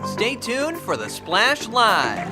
Stay tuned for the Splash Live.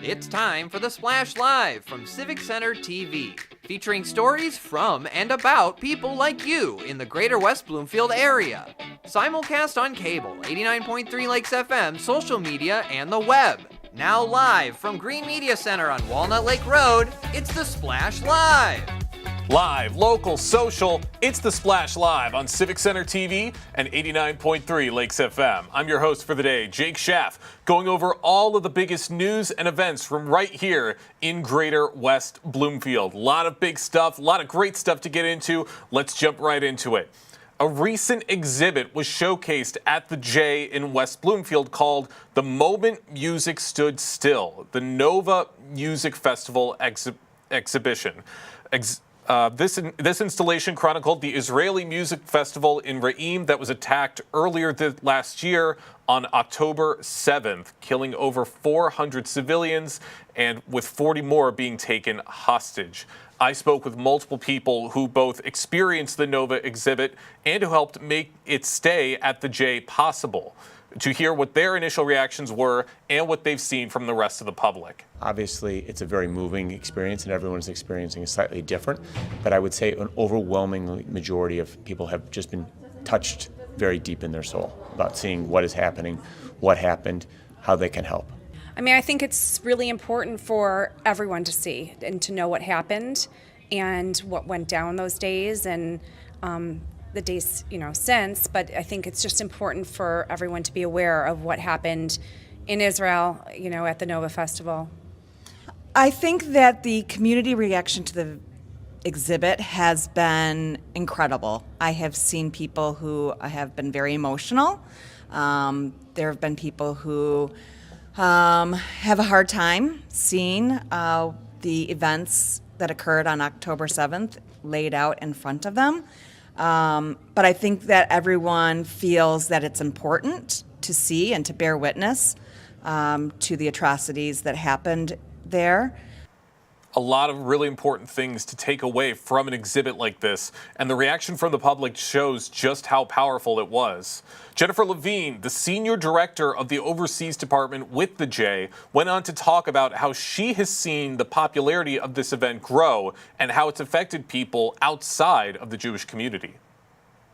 It's time for the Splash Live from Civic Center TV, featuring stories from and about people like you in the Greater West Bloomfield area. Simulcast on cable, 89.3 Lakes FM, social media, and the web. Now live from Green Media Center on Walnut Lake Road, it's the Splash Live. Live, local, social, it's the Splash Live on Civic Center TV and 89.3 Lakes FM. I'm your host for the day, Jake Schaff, going over all of the biggest news and events from right here in Greater West Bloomfield. A lot of big stuff, a lot of great stuff to get into. Let's jump right into it. A recent exhibit was showcased at the J in West Bloomfield called The Moment Music Stood Still, the Nova Music Festival exhibition. This installation chronicled the Israeli music festival in Re'im that was attacked earlier last year on October 7th, killing over 400 civilians and with 40 more being taken hostage. I spoke with multiple people who both experienced the Nova exhibit and who helped make its stay at the J possible, to hear what their initial reactions were and what they've seen from the rest of the public. Obviously, it's a very moving experience, and everyone's experiencing is slightly different, but I would say an overwhelming majority of people have just been touched very deep in their soul about seeing what is happening, what happened, how they can help. I mean, I think it's really important for everyone to see and to know what happened and what went down those days and the days, since. But I think it's just important for everyone to be aware of what happened in Israel, at the Nova Festival. I think that the community reaction to the exhibit has been incredible. I have seen people who have been very emotional. There have been people who have a hard time seeing the events that occurred on October 7th laid out in front of them. But I think that everyone feels that it's important to see and to bear witness to the atrocities that happened there. A lot of really important things to take away from an exhibit like this, and the reaction from the public shows just how powerful it was. Jennifer Levine, the senior director of the Overseas Department with the J, went on to talk about how she has seen the popularity of this event grow and how it's affected people outside of the Jewish community.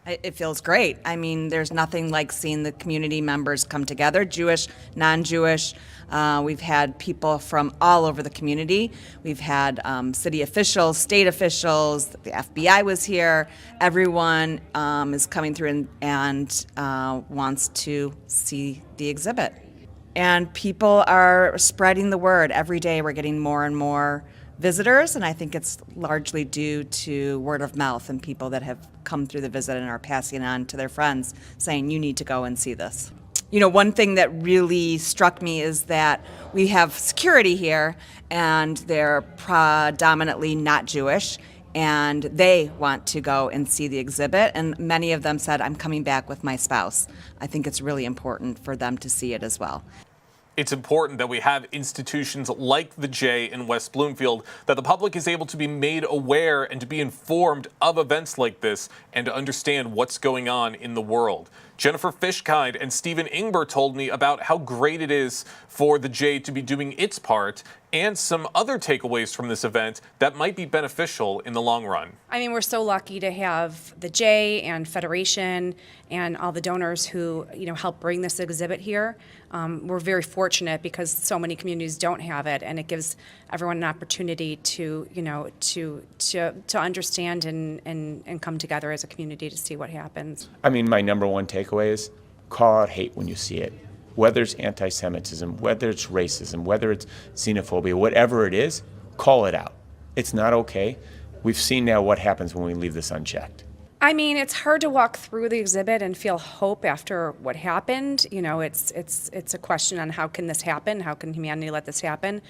It feels great. I mean, there's nothing like seeing the community members come together, Jewish, non-Jewish. We've had people from all over the community. We've had city officials, state officials, the FBI was here. Everyone is coming through and wants to see the exhibit. And people are spreading the word. Every day we're getting more and more visitors, and I think it's largely due to word of mouth and people that have come through the visit and are passing it on to their friends saying, you need to go and see this. One thing that really struck me is that we have security here, and they're predominantly not Jewish, and they want to go and see the exhibit, and many of them said, I'm coming back with my spouse. I think it's really important for them to see it as well. It's important that we have institutions like the J in West Bloomfield, that the public is able to be made aware and to be informed of events like this and to understand what's going on in the world. Jennifer Fishkind and Stephen Ingber told me about how great it is for the J to be doing its part and some other takeaways from this event that might be beneficial in the long run. I mean, we're so lucky to have the J and Federation and all the donors who, help bring this exhibit here. We're very fortunate because so many communities don't have it, and it gives everyone an opportunity to, to understand and come together as a community to see what happens. I mean, my number one takeaway is call out hate when you see it. Whether it's anti-Semitism, whether it's racism, whether it's xenophobia, whatever it is, call it out. It's not okay. We've seen now what happens when we leave this unchecked. I mean, it's hard to walk through the exhibit and feel hope after what happened. It's a question on how can this happen? How can humanity let this happen?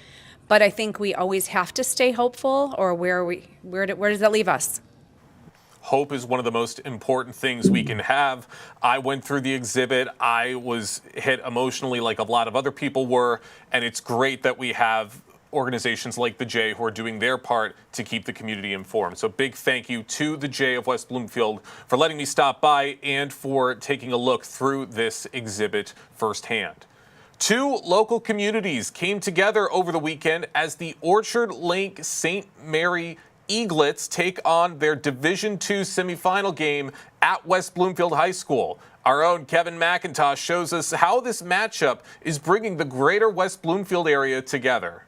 But I think we always have to stay hopeful, or where does that leave us? Hope is one of the most important things we can have. I went through the exhibit. I was hit emotionally like a lot of other people were, and it's great that we have organizations like the J who are doing their part to keep the community informed. So big thank you to the J of West Bloomfield for letting me stop by and for taking a look through this exhibit firsthand. Two local communities came together over the weekend as the Orchard Lake St. Mary Eaglets take on their Division II semifinal game at West Bloomfield High School. Our own Kevin McIntosh shows us how this matchup is bringing the greater West Bloomfield area together.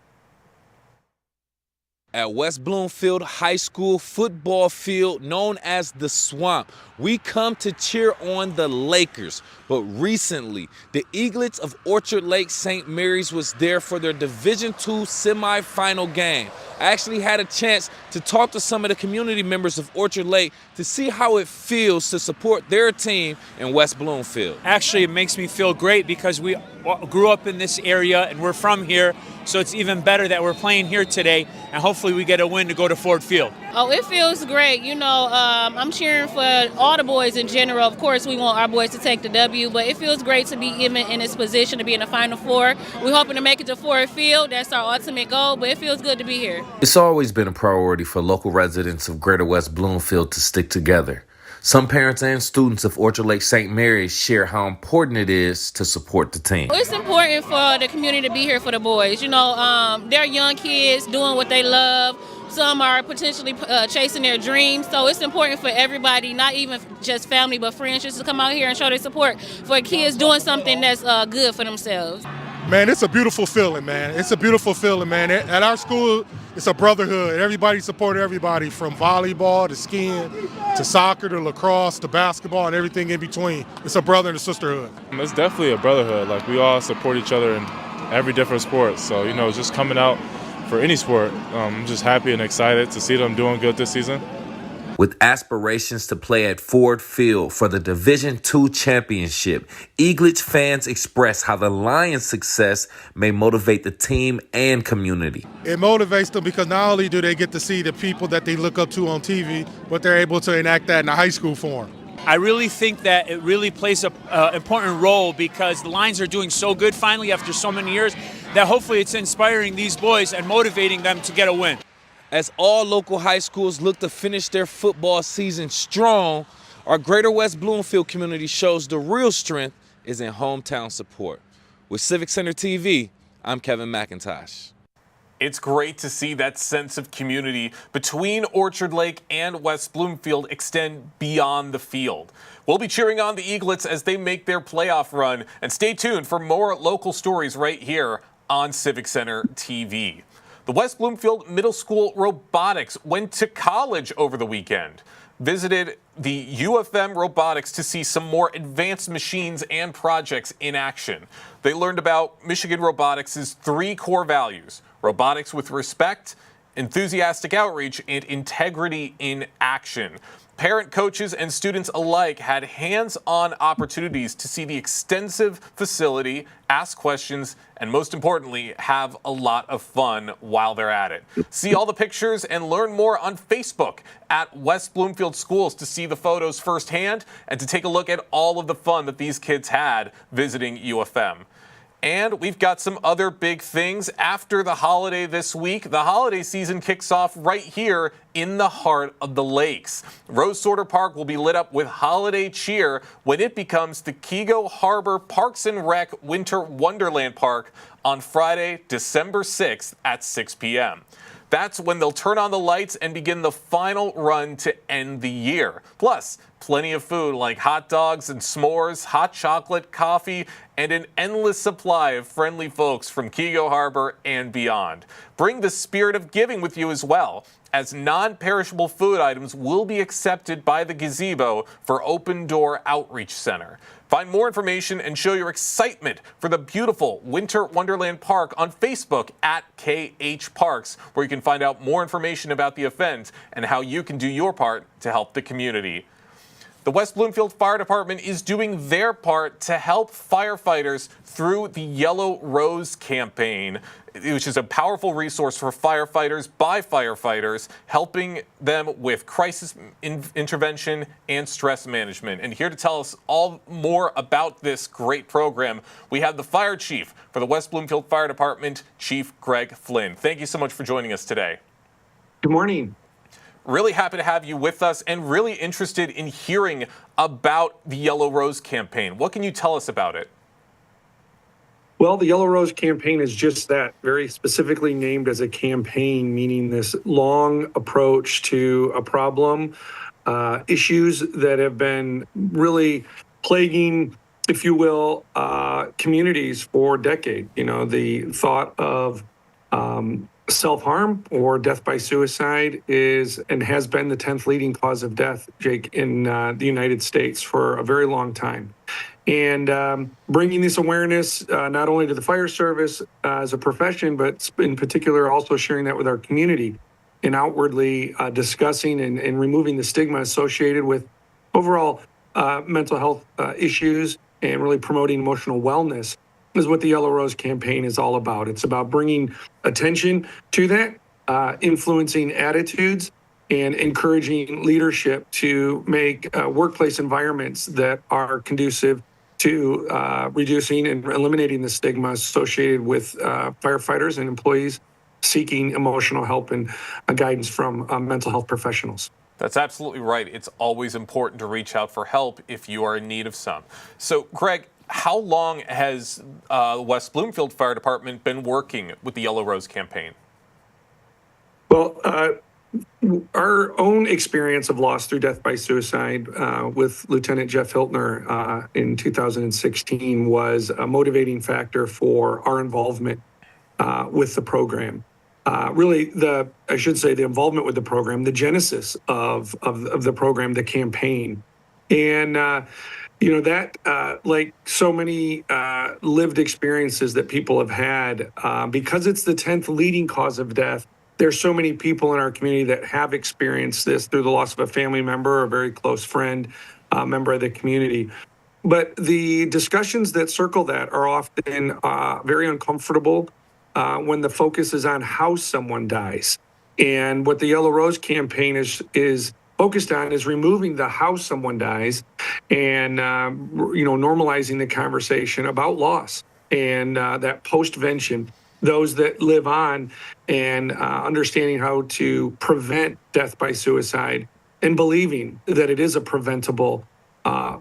At West Bloomfield High School football field known as the Swamp, we come to cheer on the Lakers. But recently, the Eaglets of Orchard Lake St. Mary's was there for their Division II semifinal game. I actually had a chance to talk to some of the community members of Orchard Lake to see how it feels to support their team in West Bloomfield. Actually, it makes me feel great because we grew up in this area and we're from here, so it's even better that we're playing here today, and hopefully we get a win to go to Ford Field. Oh, it feels great. I'm cheering for all the boys in general. Of course, we want our boys to take the W, but it feels great to be even in this position to be in the Final Four. We're hoping to make it to Ford Field. That's our ultimate goal, but it feels good to be here. It's always been a priority for local residents of Greater West Bloomfield to stick together. Some parents and students of Orchard Lake St. Mary's share how important it is to support the team. It's important for the community to be here for the boys. They're young kids doing what they love. Some are potentially chasing their dreams. So it's important for everybody, not even just family, but friends, just to come out here and show their support for kids doing something that's good for themselves. Man, it's a beautiful feeling, man. It's a beautiful feeling, man. At our school, it's a brotherhood. Everybody supports everybody, from volleyball to skiing to soccer to lacrosse to basketball and everything in between. It's a brother and a sisterhood. It's definitely a brotherhood. Like, we all support each other in every different sport. So, just coming out for any sport, I'm just happy and excited to see them doing good this season. With aspirations to play at Ford Field for the Division II championship, Eaglets fans express how the Lions' success may motivate the team and community. It motivates them because not only do they get to see the people that they look up to on TV, but they're able to enact that in a high school form. I really think that it really plays an important role because the Lions are doing so good finally after so many years that hopefully it's inspiring these boys and motivating them to get a win. As all local high schools look to finish their football season strong, our Greater West Bloomfield community shows the real strength is in hometown support. With Civic Center TV, I'm Kevin McIntosh. It's great to see that sense of community between Orchard Lake and West Bloomfield extend beyond the field. We'll be cheering on the Eaglets as they make their playoff run, and stay tuned for more local stories right here on Civic Center TV. The West Bloomfield Middle School Robotics went to college over the weekend, visited the UFM Robotics to see some more advanced machines and projects in action. They learned about Michigan Robotics' 3 core values: robotics with respect, enthusiastic outreach, and integrity in action. Parent, coaches, and students alike had hands-on opportunities to see the extensive facility, ask questions, and most importantly, have a lot of fun while they're at it. See all the pictures and learn more on Facebook at West Bloomfield Schools to see the photos firsthand and to take a look at all of the fun that these kids had visiting UFM. And we've got some other big things after the holiday this week. The holiday season kicks off right here in the heart of the lakes. Rose Sorter Park will be lit up with holiday cheer when it becomes the Kego Harbor Parks and Rec Winter Wonderland Park on Friday, December 6th at 6 p.m. That's when they'll turn on the lights and begin the final run to end the year. Plus, plenty of food like hot dogs and s'mores, hot chocolate, coffee, and an endless supply of friendly folks from Kego Harbor and beyond. Bring the spirit of giving with you as well, as non-perishable food items will be accepted by the gazebo for Open Door Outreach Center. Find more information and show your excitement for the beautiful Winter Wonderland Park on Facebook at KH Parks, where you can find out more information about the event and how you can do your part to help the community. The West Bloomfield Fire Department is doing their part to help firefighters through the Yellow Rose campaign, which is a powerful resource for firefighters by firefighters, helping them with crisis intervention and stress management. And here to tell us all more about this great program, we have the fire chief for the West Bloomfield Fire Department, Chief Greg Flynn. Thank you so much for joining us today. Good morning. Really happy to have you with us and really interested in hearing about the Yellow Rose campaign. What can you tell us about it? Well, the Yellow Rose campaign is just that, very specifically named as a campaign, meaning this long approach to a problem, issues that have been really plaguing, if you will, communities for decades. You know, the thought of self-harm or death by suicide is and has been the 10th leading cause of death, Jake, in the United States for a very long time. And bringing this awareness not only to the fire service as a profession, but in particular also sharing that with our community and outwardly discussing and removing the stigma associated with overall mental health issues and really promoting emotional wellness is what the Yellow Rose campaign is all about. It's about bringing attention to that, influencing attitudes, and encouraging leadership to make workplace environments that are conducive to reducing and eliminating the stigma associated with firefighters and employees seeking emotional help and guidance from mental health professionals. That's absolutely right. It's always important to reach out for help if you are in need of some. So, Greg, how long has West Bloomfield Fire Department been working with the Yellow Rose campaign? Well, our own experience of loss through death by suicide with Lieutenant Jeff Hiltner in 2016 was a motivating factor for our involvement with the program. Really, the involvement with the program, the genesis of the program, the campaign. And that, like so many lived experiences that people have had, because it's the 10th leading cause of death, there's so many people in our community that have experienced this through the loss of a family member or a very close friend, member of the community. But the discussions that circle that are often very uncomfortable when the focus is on how someone dies. And what the Yellow Rose campaign is focused on is removing the how someone dies and normalizing the conversation about loss and that postvention, those that live on, and understanding how to prevent death by suicide and believing that it is a preventable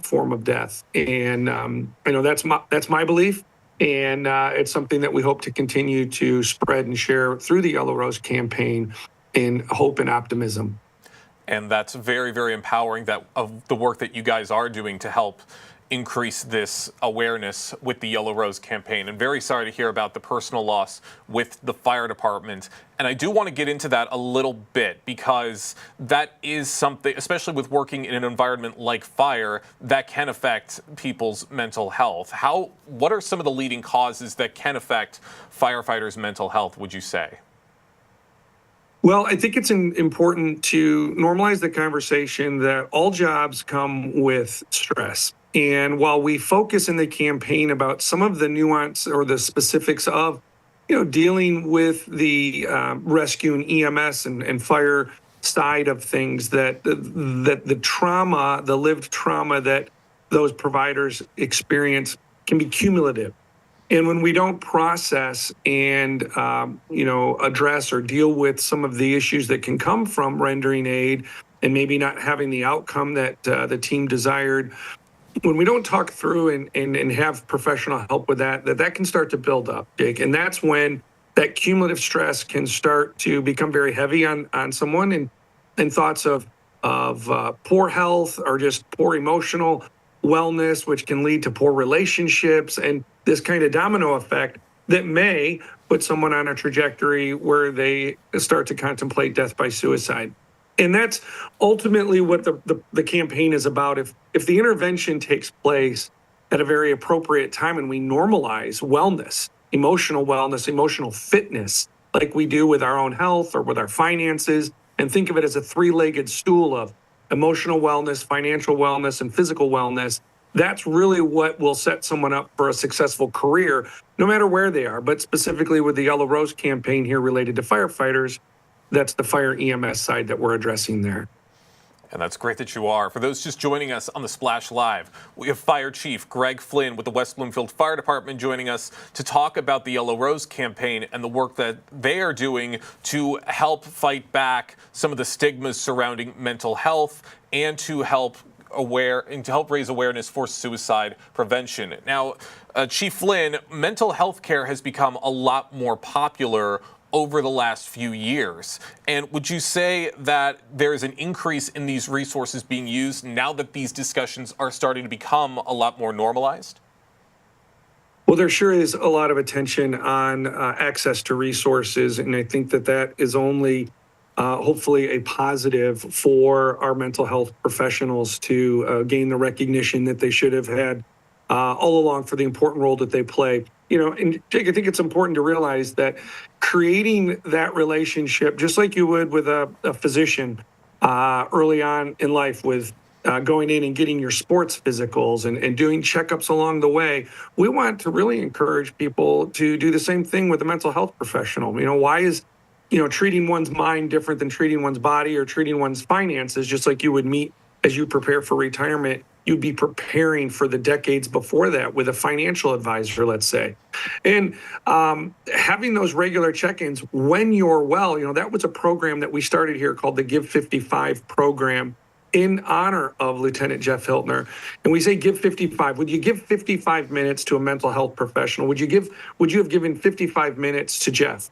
form of death. And I know that's my belief, and it's something that we hope to continue to spread and share through the Yellow Rose campaign in hope and optimism. And that's very, very empowering of the work that you guys are doing to help increase this awareness with the Yellow Rose campaign. And very sorry to hear about the personal loss with the fire department. And I do want to get into that a little bit because that is something, especially with working in an environment like fire, that can affect people's mental health. What are some of the leading causes that can affect firefighters' mental health, would you say? Well, I think it's important to normalize the conversation that all jobs come with stress. And while we focus in the campaign about some of the nuance or the specifics of, dealing with the rescue and EMS and fire side of things, that the trauma, the lived trauma that those providers experience can be cumulative. And when we don't process and address or deal with some of the issues that can come from rendering aid and maybe not having the outcome that the team desired, when we don't talk through and have professional help with that can start to build up, Jake. And that's when that cumulative stress can start to become very heavy on someone, and thoughts of poor health or just poor emotional wellness, which can lead to poor relationships and this kind of domino effect that may put someone on a trajectory where they start to contemplate death by suicide. And that's ultimately what the campaign is about. If the intervention takes place at a very appropriate time and we normalize wellness, emotional fitness, like we do with our own health or with our finances, and think of it as a three-legged stool of emotional wellness, financial wellness, and physical wellness, that's really what will set someone up for a successful career, no matter where they are. But specifically with the Yellow Rose campaign here related to firefighters, that's the fire EMS side that we're addressing there. And that's great that you are. For those just joining us on the Splash Live, we have Fire Chief Greg Flynn with the West Bloomfield Fire Department joining us to talk about the Yellow Rose campaign and the work that they are doing to help fight back some of the stigmas surrounding mental health and to help raise awareness for suicide prevention. Now, Chief Flynn, mental health care has become a lot more popular over the last few years. And would you say that there is an increase in these resources being used now that these discussions are starting to become a lot more normalized? Well, there sure is a lot of attention on access to resources, and I think that is only hopefully a positive for our mental health professionals to gain the recognition that they should have had all along for the important role that they play. And Jake, I think it's important to realize that creating that relationship, just like you would with a physician early on in life with going in and getting your sports physicals and doing checkups along the way, we want to really encourage people to do the same thing with a mental health professional. Why is treating one's mind different than treating one's body or treating one's finances? Just like you would meet as you prepare for retirement, you'd be preparing for the decades before that with a financial advisor, let's say. And having those regular check-ins when you're well, that was a program that we started here called the Give 55 program in honor of Lieutenant Jeff Hiltner. And we say give 55. Would you give 55 minutes to a mental health professional? Would you have given 55 minutes to Jeff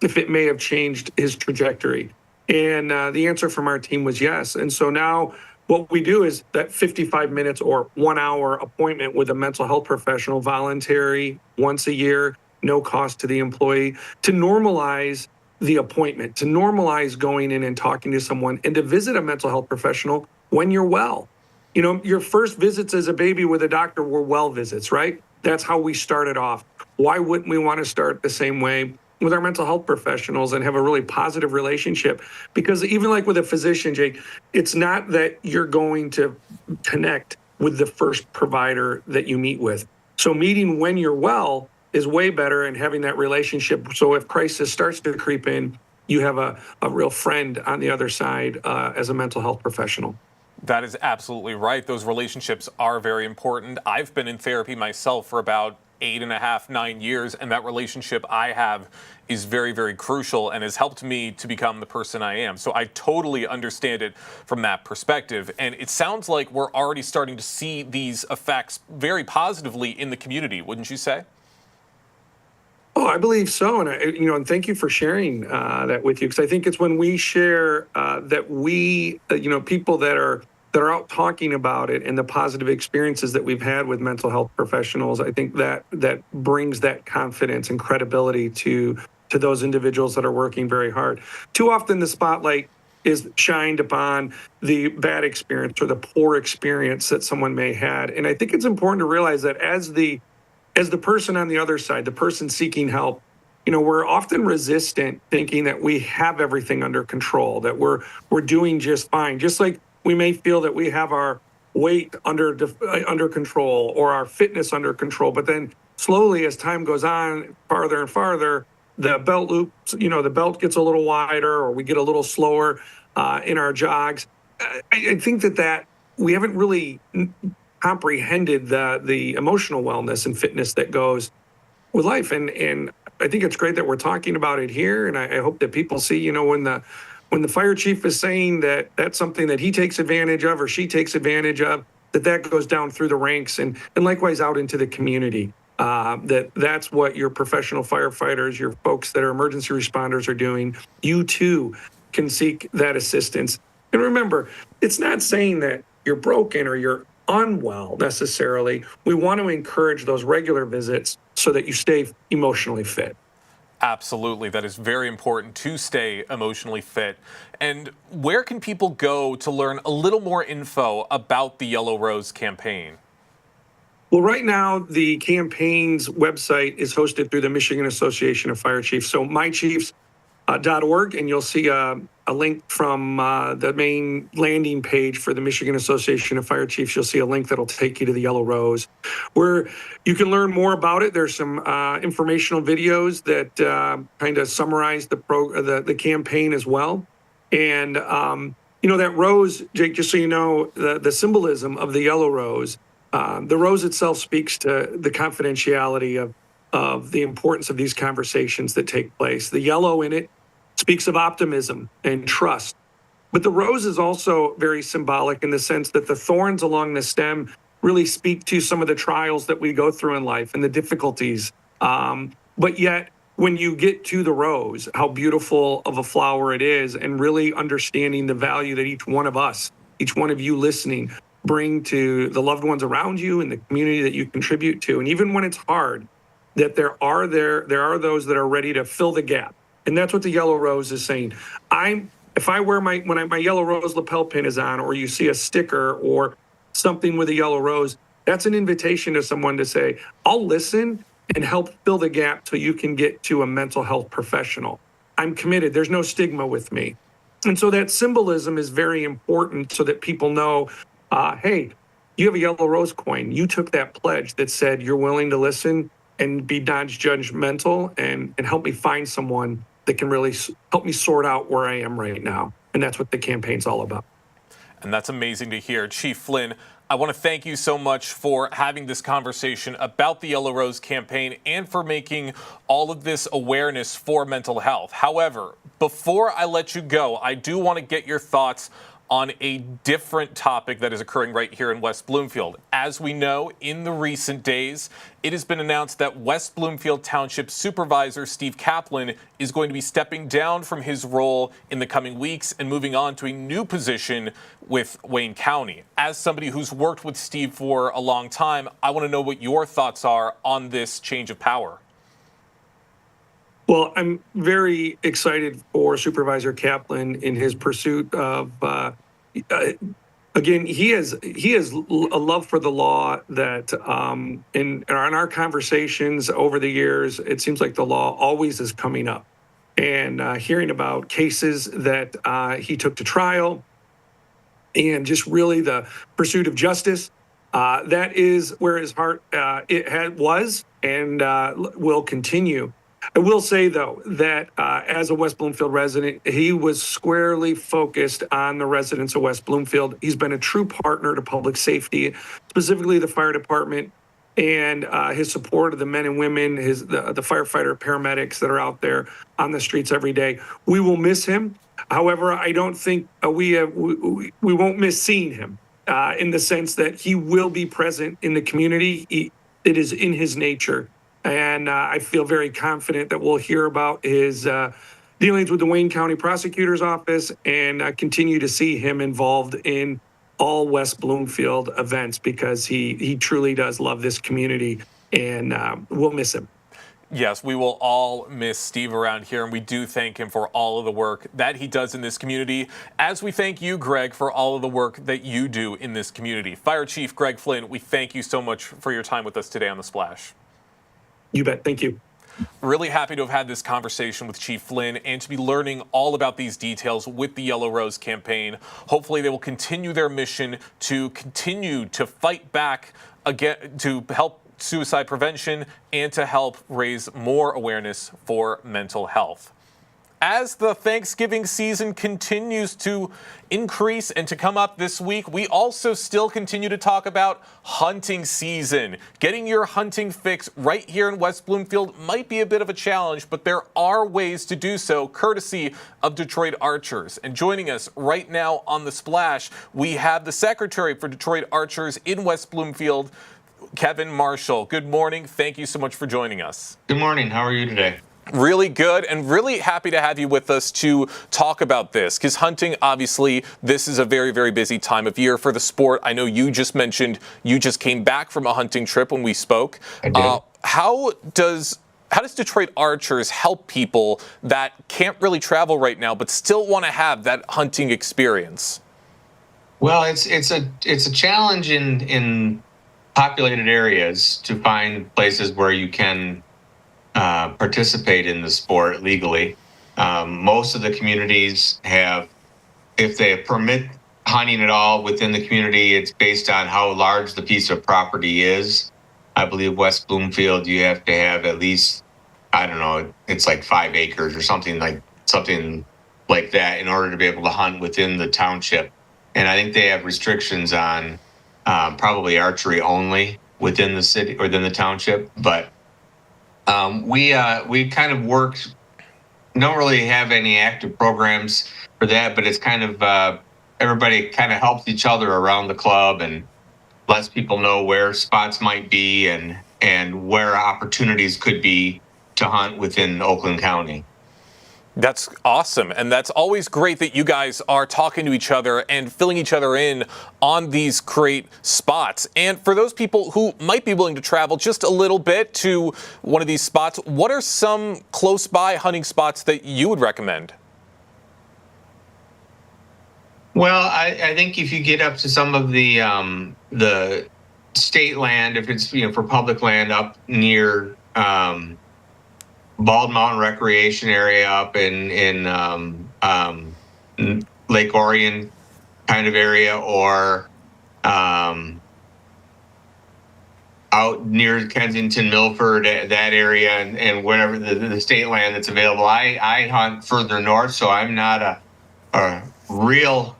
if it may have changed his trajectory? And the answer from our team was yes. And so now what we do is that 55 minutes or 1 hour appointment with a mental health professional, voluntary, once a year, no cost to the employee, to normalize the appointment, to normalize going in and talking to someone, and to visit a mental health professional when you're well. Your first visits as a baby with a doctor were well visits, right? That's how we started off. Why wouldn't we want to start the same way with our mental health professionals and have a really positive relationship? Because even like with a physician, Jake, it's not that you're going to connect with the first provider that you meet with. So meeting when you're well is way better, and having that relationship. So if crisis starts to creep in, you have a real friend on the other side as a mental health professional. That is absolutely right. Those relationships are very important. I've been in therapy myself for about 8.5, 9 years, and that relationship I have is very, very crucial and has helped me to become the person I am. So I totally understand it from that perspective. And it sounds like we're already starting to see these effects very positively in the community, wouldn't you say? Oh, I believe so. And, and thank you for sharing that with you, because I think it's when we share that we, people that are out talking about it and the positive experiences that we've had with mental health professionals, I think that brings that confidence and credibility to those individuals that are working very hard. Too often the spotlight is shined upon the bad experience or the poor experience that someone may had. And I think it's important to realize that as the person on the other side, the person seeking help, we're often resistant, thinking that we have everything under control, that we're doing just fine. Just like we may feel that we have our weight under control or our fitness under control, but then slowly as time goes on, farther and farther, the belt loops, the belt gets a little wider, or we get a little slower in our jogs. I think that we haven't really comprehended the emotional wellness and fitness that goes with life. And I think it's great that we're talking about it here. And I hope that people see, you know, when the fire chief is saying that that's something that he takes advantage of or she takes advantage of, that goes down through the ranks and likewise out into the community. That's what your professional firefighters, your folks that are emergency responders are doing. You too can seek that assistance. And remember, it's not saying that you're broken or you're unwell necessarily. We want to encourage those regular visits so that you stay emotionally fit. Absolutely. That is very important to stay emotionally fit. And where can people go to learn a little more info about the Yellow Rose campaign? Well, right now, the campaign's website is hosted through the Michigan Association of Fire Chiefs. So mychiefs.org, and you'll see a link from the main landing page for the Michigan Association of Fire Chiefs. You'll see a link that'll take you to the Yellow Rose, where you can learn more about it. There's some informational videos that kind of summarize the campaign as well. And, you know, that rose, Jake, just so you know, the symbolism of the Yellow Rose, the rose itself speaks to the confidentiality of the importance of these conversations that take place. The yellow in it speaks of optimism and trust. But the rose is also very symbolic in the sense that the thorns along the stem really speak to some of the trials that we go through in life and the difficulties. But yet, when you get to the rose, how beautiful of a flower it is, and really understanding the value that each one of us, each one of you listening, bring to the loved ones around you and the community that you contribute to. And even when it's hard, that there are those that are ready to fill the gap. And that's what the Yellow Rose is saying. If I wear my Yellow Rose lapel pin is on, or you see a sticker or something with a yellow rose, that's an invitation to someone to say, I'll listen and help fill the gap so you can get to a mental health professional. I'm committed. There's no stigma with me. And so that symbolism is very important so that people know, hey, you have a Yellow Rose coin. You took that pledge that said you're willing to listen and be non-judgmental and help me find someone that can really help me sort out where I am right now. And that's what the campaign's all about. And that's amazing to hear. Chief Flynn, I want to thank you so much for having this conversation about the Yellow Rose campaign and for making all of this awareness for mental health. However, before I let you go, I do want to get your thoughts on a different topic that is occurring right here in West Bloomfield. As we know, in the recent days, it has been announced that West Bloomfield Township Supervisor Steve Kaplan is going to be stepping down from his role in the coming weeks and moving on to a new position with Wayne County. As somebody who's worked with Steve for a long time, I want to know what your thoughts are on this change of power. Well, I'm very excited for Supervisor Kaplan in his pursuit of, again, he has a love for the law that in our conversations over the years, it seems like the law always is coming up. And hearing about cases that he took to trial and just really the pursuit of justice, that is where his heart was and will continue. I will say, though, that as a West Bloomfield resident, he was squarely focused on the residents of West Bloomfield. He's been a true partner to public safety, specifically the fire department, and his support of the men and women, the firefighter paramedics that are out there on the streets every day. We will miss him. However, I don't think we won't miss seeing him in the sense that he will be present in the community. It is in his nature. And I feel very confident that we'll hear about his dealings with the Wayne County Prosecutor's Office and continue to see him involved in all West Bloomfield events because he truly does love this community, and we'll miss him. Yes, we will all miss Steve around here, and we do thank him for all of the work that he does in this community, as we thank you, Greg, for all of the work that you do in this community. Fire Chief Greg Flynn, we thank you so much for your time with us today on The Splash. You bet. Thank you. Really happy to have had this conversation with Chief Flynn and to be learning all about these details with the Yellow Rose campaign. Hopefully they will continue their mission to continue to fight back again, to help suicide prevention and to help raise more awareness for mental health. as the Thanksgiving season continues to increase and to come up this week, we also still continue to talk about hunting season. Getting your hunting fix right here in West Bloomfield might be a bit of a challenge, but there are ways to do so, courtesy of Detroit Archers. And joining us right now on The Splash, we have the Secretary for Detroit Archers in West Bloomfield, Kevin Marshall. Good morning. Thank you so much for joining us. Good morning. How are you today? Really good, and really happy to have you with us to talk about this, because hunting, obviously, this is a very, very busy time of year for the sport. I know you just mentioned you just came back from a hunting trip when we spoke. I did. How does Detroit Archers help people that can't really travel right now but still want to have that hunting experience? Well, it's a challenge in populated areas to find places where you can participate in the sport legally. Most of the communities have, if they permit hunting at all within the community, it's based on how large the piece of property is. I believe West Bloomfield, you have to have at least, I don't know, it's like 5 acres or something like that in order to be able to hunt within the township. And I think they have restrictions on probably archery only within the city or within the township, but we kind of worked, don't really have any active programs for that, but it's kind of everybody kind of helps each other around the club and lets people know where spots might be and where opportunities could be to hunt within Oakland County. That's awesome, and that's always great that you guys are talking to each other and filling each other in on these great spots. And for those people who might be willing to travel just a little bit to one of these spots, what are some close by hunting spots that you would recommend? Well, I think if you get up to some of the state land, if it's for public land up near Bald Mountain Recreation Area up in Lake Orion kind of area, or out near Kensington, Milford, that area, and whatever the state land that's available. I hunt further north, so I'm not a real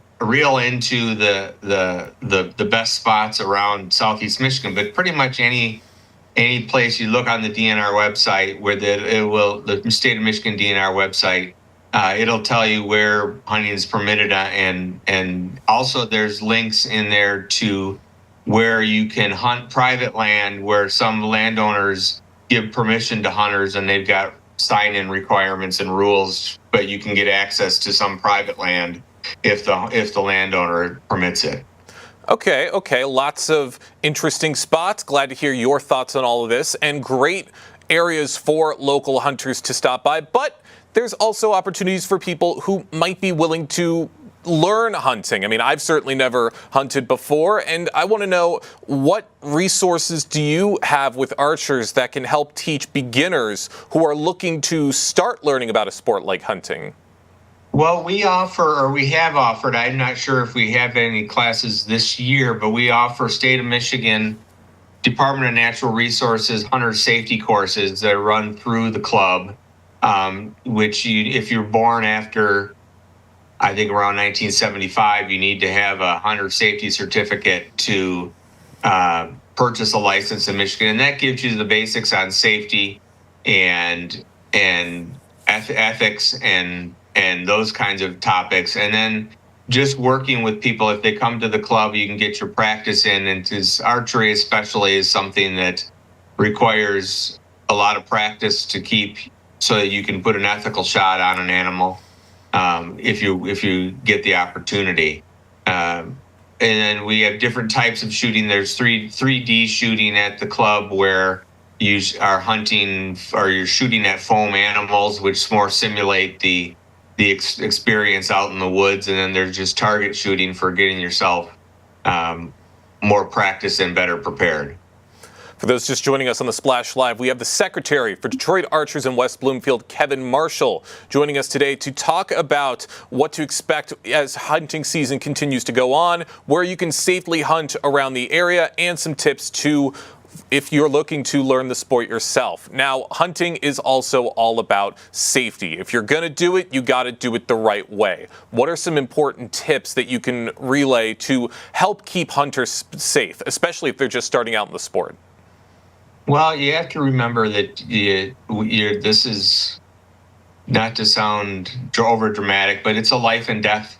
into the best spots around Southeast Michigan, but pretty much any place you look on the DNR website where the state of Michigan DNR website, it'll tell you where hunting is permitted, and also there's links in there to where you can hunt private land, where some landowners give permission to hunters and they've got sign-in requirements and rules, but you can get access to some private land if the landowner permits it. Okay. Lots of interesting spots. Glad to hear your thoughts on all of this, and great areas for local hunters to stop by. But there's also opportunities for people who might be willing to learn hunting. I mean, I've certainly never hunted before, and I want to know, what resources do you have with archers that can help teach beginners who are looking to start learning about a sport like hunting? Well, we have offered, I'm not sure if we have any classes this year, but we offer State of Michigan Department of Natural Resources hunter safety courses that run through the club, which if you're born after, I think around 1975, you need to have a hunter safety certificate to purchase a license in Michigan. And that gives you the basics on safety and ethics and those kinds of topics. And then just working with people, if they come to the club, you can get your practice in. And archery especially is something that requires a lot of practice to keep so that you can put an ethical shot on an animal if you get the opportunity. And then we have different types of shooting. There's 3D shooting at the club where you are hunting or you're shooting at foam animals, which more simulate the experience out in the woods. And then there's just target shooting for getting yourself more practice and better prepared. For those just joining us on the Splash Live, we have the Secretary for Detroit Archers in West Bloomfield, Kevin Marshall, joining us today to talk about what to expect as hunting season continues to go on, where you can safely hunt around the area, and some tips to if you're looking to learn the sport yourself. Now, hunting is also all about safety. If you're going to do it, you got to do it the right way. What are some important tips that you can relay to help keep hunters safe, especially if they're just starting out in the sport? Well, you have to remember that this is not to sound over dramatic, but it's a life and death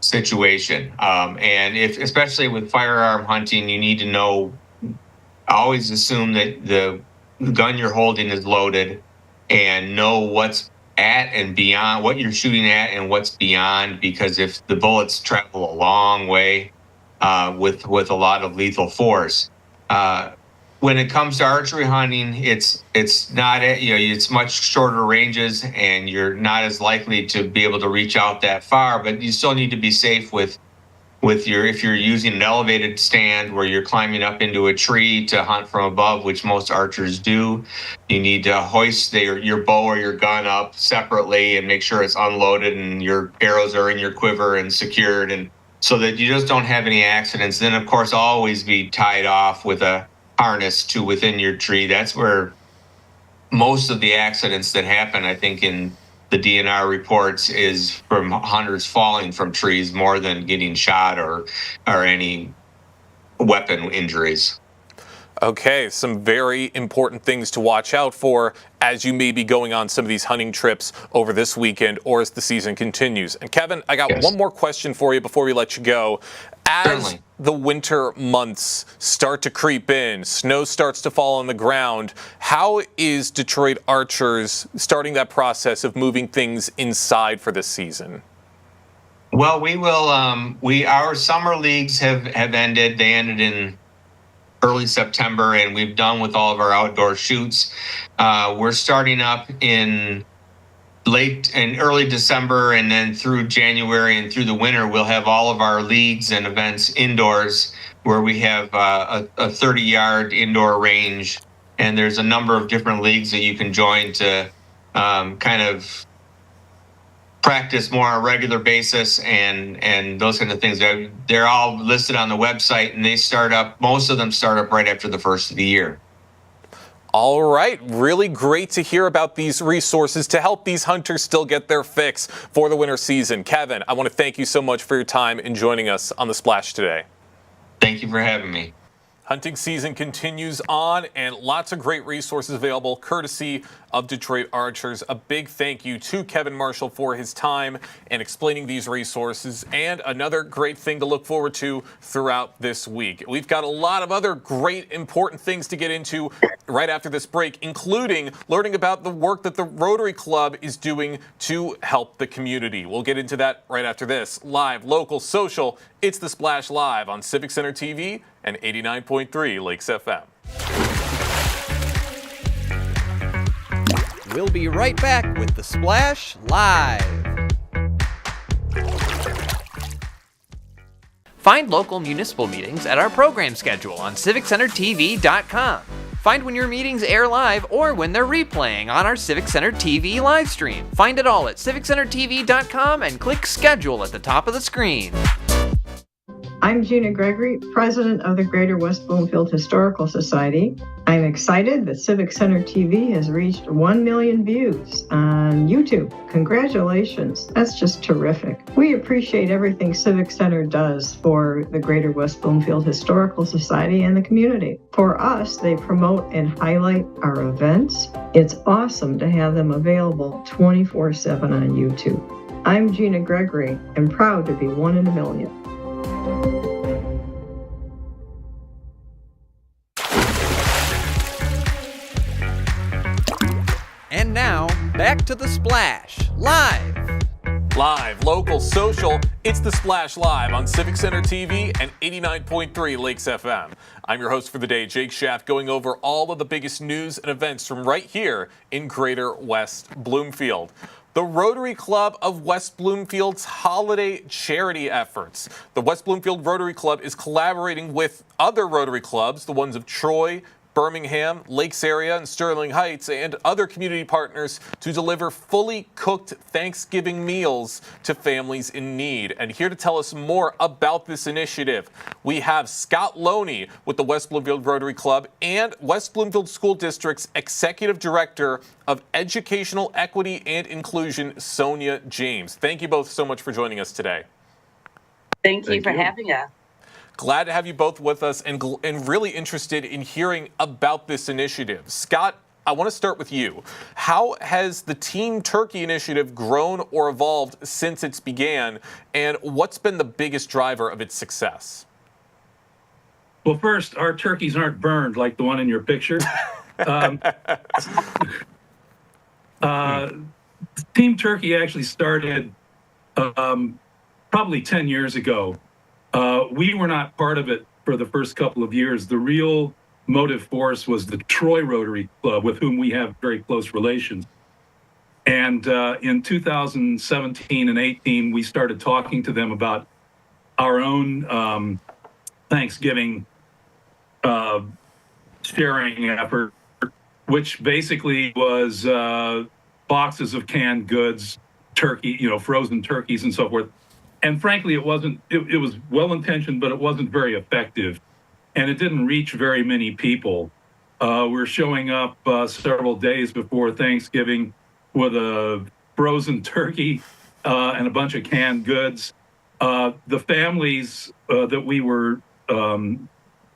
situation. And especially with firearm hunting, you need to know, always assume that the gun you're holding is loaded, and know what's at and beyond, what you're shooting at and what's beyond, because if the bullets travel a long way with a lot of lethal force, when it comes to archery hunting, it's not, it's much shorter ranges, and you're not as likely to be able to reach out that far, but you still need to be safe if you're using an elevated stand where you're climbing up into a tree to hunt from above, which most archers do. You need to hoist your bow or your gun up separately and make sure it's unloaded and your arrows are in your quiver and secured, and so that you just don't have any accidents. Then, of course, always be tied off with a harness to within your tree. That's where most of the accidents that happen, I think, in the DNR reports, is from hunters falling from trees more than getting shot or any weapon injuries. Okay, some very important things to watch out for as you may be going on some of these hunting trips over this weekend or as the season continues. And Kevin, I got one more question for you before we let you go. As the winter months start to creep in, snow starts to fall on the ground, how is Detroit Archers starting that process of moving things inside for this season? Well, we will. Our summer leagues have ended. They ended in early September, and we've done with all of our outdoor shoots. We're starting up in late and early December, and then through January and through the winter, we'll have all of our leagues and events indoors, where we have a 30-yard indoor range, and there's a number of different leagues that you can join to kind of practice more on a regular basis and those kind of things. They're all listed on the website, and most of them start up right after the first of the year. All right, really great to hear about these resources to help these hunters still get their fix for the winter season. Kevin, I want to thank you so much for your time in joining us on The Splash today. Thank you for having me. Hunting season continues on, and lots of great resources available courtesy of Detroit Archers. A big thank you to Kevin Marshall for his time and explaining these resources, and another great thing to look forward to throughout this week. We've got a lot of other great, important things to get into right after this break, including learning about the work that the Rotary Club is doing to help the community. We'll get into that right after this. Live, local, social, it's The Splash Live on Civic Center TV and 89.3 Lakes FM. We'll be right back with The Splash Live. Find local municipal meetings at our program schedule on civiccentertv.com. Find when your meetings air live or when they're replaying on our Civic Center TV live stream. Find it all at civiccentertv.com and click schedule at the top of the screen. I'm Gina Gregory, president of the Greater West Bloomfield Historical Society. I'm excited that Civic Center TV has reached 1 million views on YouTube. Congratulations. That's just terrific. We appreciate everything Civic Center does for the Greater West Bloomfield Historical Society and the community. For us, they promote and highlight our events. It's awesome to have them available 24/7 on YouTube. I'm Gina Gregory and proud to be one in a million. And now, back to The Splash, live. Live, local, social, it's The Splash Live on Civic Center TV and 89.3 Lakes FM. I'm your host for the day, Jake Schaff, going over all of the biggest news and events from right here in Greater West Bloomfield. The Rotary Club of West Bloomfield's holiday charity efforts. The West Bloomfield Rotary Club is collaborating with other Rotary clubs, the ones of Troy, Birmingham, Lakes area, and Sterling Heights, and other community partners to deliver fully cooked Thanksgiving meals to families in need. And here to tell us more about this initiative, we have Scott Loney with the West Bloomfield Rotary Club and West Bloomfield School District's Executive Director of Educational Equity and Inclusion, Sonia James. Thank you both so much for joining us today. Thank you for having us. Glad to have you both with us and really interested in hearing about this initiative. Scott, I want to start with you. How has the Team Turkey initiative grown or evolved since it began, and what's been the biggest driver of its success? Well, first, our turkeys aren't burned like the one in your picture. Team Turkey actually started probably 10 years ago. We were not part of it for the first couple of years. The real motive force was the Troy Rotary Club, with whom we have very close relations. And in 2017 and 18, we started talking to them about our own Thanksgiving sharing effort, which basically was boxes of canned goods, turkey, frozen turkeys and so forth. And frankly, it was well-intentioned, but it wasn't very effective. And it didn't reach very many people. We're showing up several days before Thanksgiving with a frozen turkey and a bunch of canned goods. The families that we were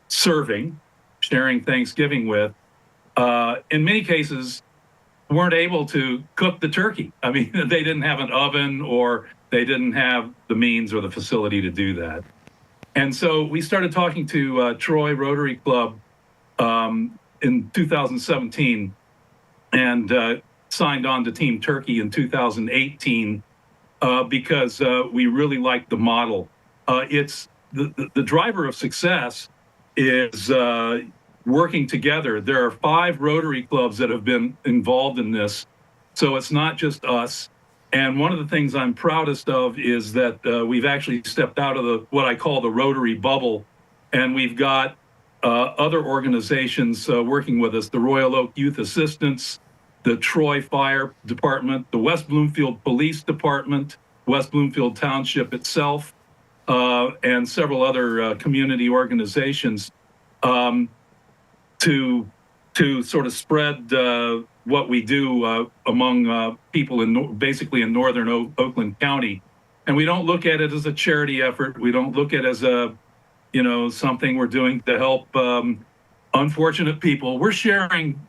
serving, sharing Thanksgiving with, in many cases, weren't able to cook the turkey. I mean, they didn't have an oven, or they didn't have the means or the facility to do that. And so we started talking to Troy Rotary Club in 2017 and signed on to Team Turkey in 2018 because we really liked the model. It's the driver of success is working together. There are 5 Rotary clubs that have been involved in this, so it's not just us. And one of the things I'm proudest of is that we've actually stepped out of what I call the Rotary bubble, and we've got other organizations working with us: the Royal Oak Youth Assistance, the Troy Fire Department, the West Bloomfield Police Department, West Bloomfield Township itself, and several other community organizations to sort of spread what we do among people basically in northern Oakland County. And we don't look at it as a charity effort. We don't look at it as something we're doing to help unfortunate people. We're sharing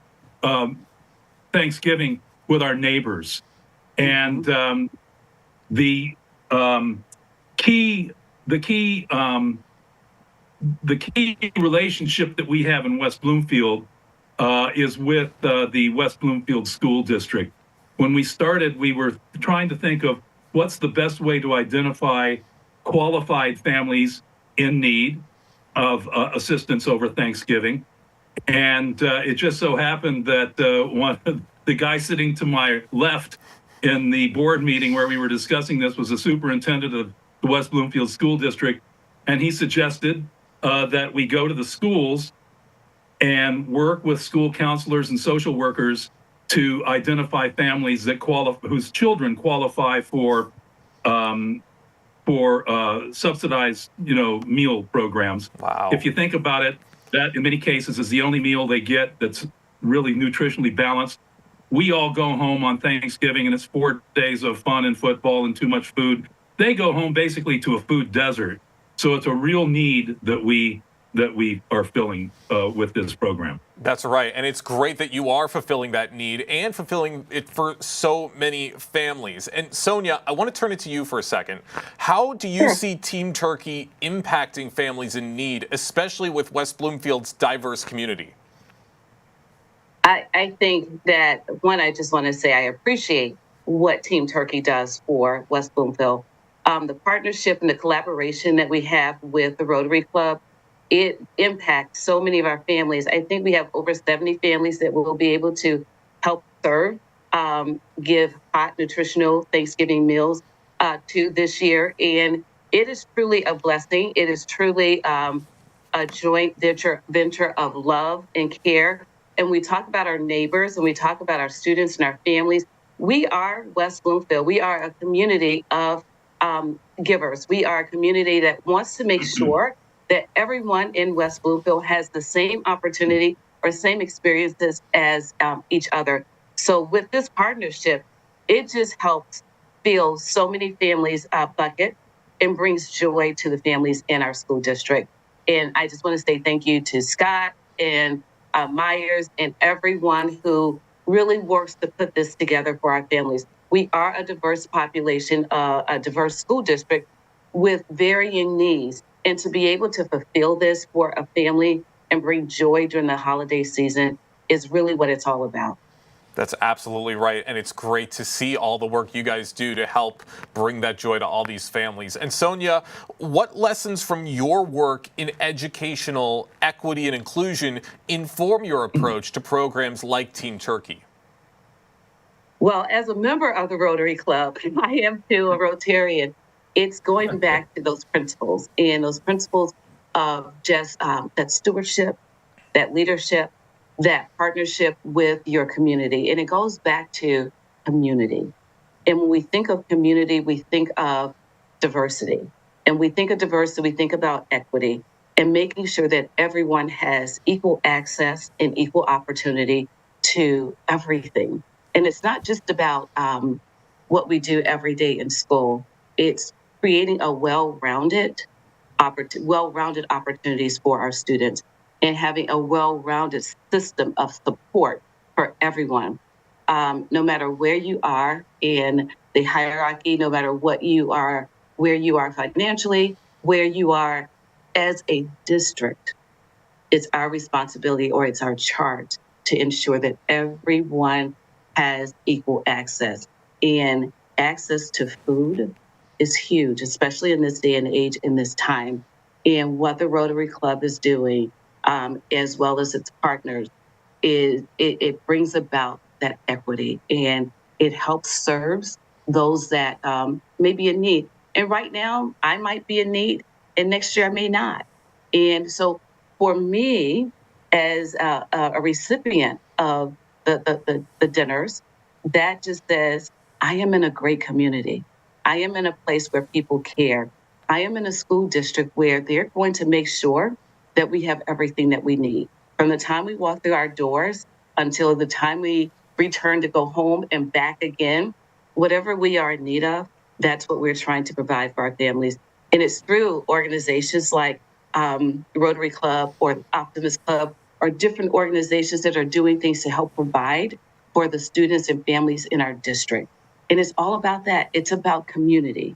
Thanksgiving with our neighbors. And the key relationship that we have in West Bloomfield is with the West Bloomfield School District. When we started, we were trying to think of what's the best way to identify qualified families in need of assistance over Thanksgiving. And it just so happened that the guy sitting to my left in the board meeting where we were discussing this was the superintendent of the West Bloomfield School District. And he suggested that we go to the schools and work with school counselors and social workers to identify families that whose children qualify for subsidized, meal programs. Wow. If you think about it, that in many cases is the only meal they get that's really nutritionally balanced. We all go home on Thanksgiving and it's 4 days of fun and football and too much food. They go home basically to a food desert. So it's a real need that we are filling with this program. That's right. And it's great that you are fulfilling that need and fulfilling it for so many families. And Sonia, I want to turn it to you for a second. How do you see Team Turkey impacting families in need, especially with West Bloomfield's diverse community? I think that, one, I just want to say I appreciate what Team Turkey does for West Bloomfield. The partnership and the collaboration that we have with the Rotary Club, it impacts so many of our families. I think we have over 70 families that we'll be able to help serve, give hot nutritional Thanksgiving meals to this year. And it is truly a blessing. It is truly a joint venture of love and care. And we talk about our neighbors and we talk about our students and our families. We are West Bloomfield. We are a community of givers. We are a community that wants to make sure that everyone in West Bloomfield has the same opportunity or same experiences as each other. So with this partnership, it just helps fill so many families' bucket and brings joy to the families in our school district. And I just want to say thank you to Scott and Myers and everyone who really works to put this together for our families. We are a diverse population, a diverse school district with varying needs. And to be able to fulfill this for a family and bring joy during the holiday season is really what it's all about. That's absolutely right. And it's great to see all the work you guys do to help bring that joy to all these families. And Sonia, what lessons from your work in educational equity and inclusion inform your approach to programs like Team Turkey? Well, as a member of the Rotary Club, I am too a Rotarian. It's going back to those principles and those principles of just that stewardship, that leadership, that partnership with your community. And it goes back to community. And when we think of community, we think of diversity. And we think of diversity, we think about equity and making sure that everyone has equal access and equal opportunity to everything. And it's not just about what we do every day in school. It's creating a well-rounded opportunities for our students and having a well-rounded system of support for everyone. No matter where you are in the hierarchy, no matter what you are, where you are financially, where you are as a district, it's our responsibility or it's our charge to ensure that everyone has equal access. And access to food is huge, especially in this day and age, in this time. And what the Rotary Club is doing, as well as its partners, is it brings about that equity and it helps serves those that may be in need. And right now, I might be in need, and next year I may not. And so, for me, as a recipient of the dinners, that just says I am in a great community. I am in a place where people care. I am in a school district where they're going to make sure that we have everything that we need. From the time we walk through our doors until the time we return to go home and back again, whatever we are in need of, that's what we're trying to provide for our families. And it's through organizations like Rotary Club or Optimist Club or different organizations that are doing things to help provide for the students and families in our district. And it's all about that. It's about community.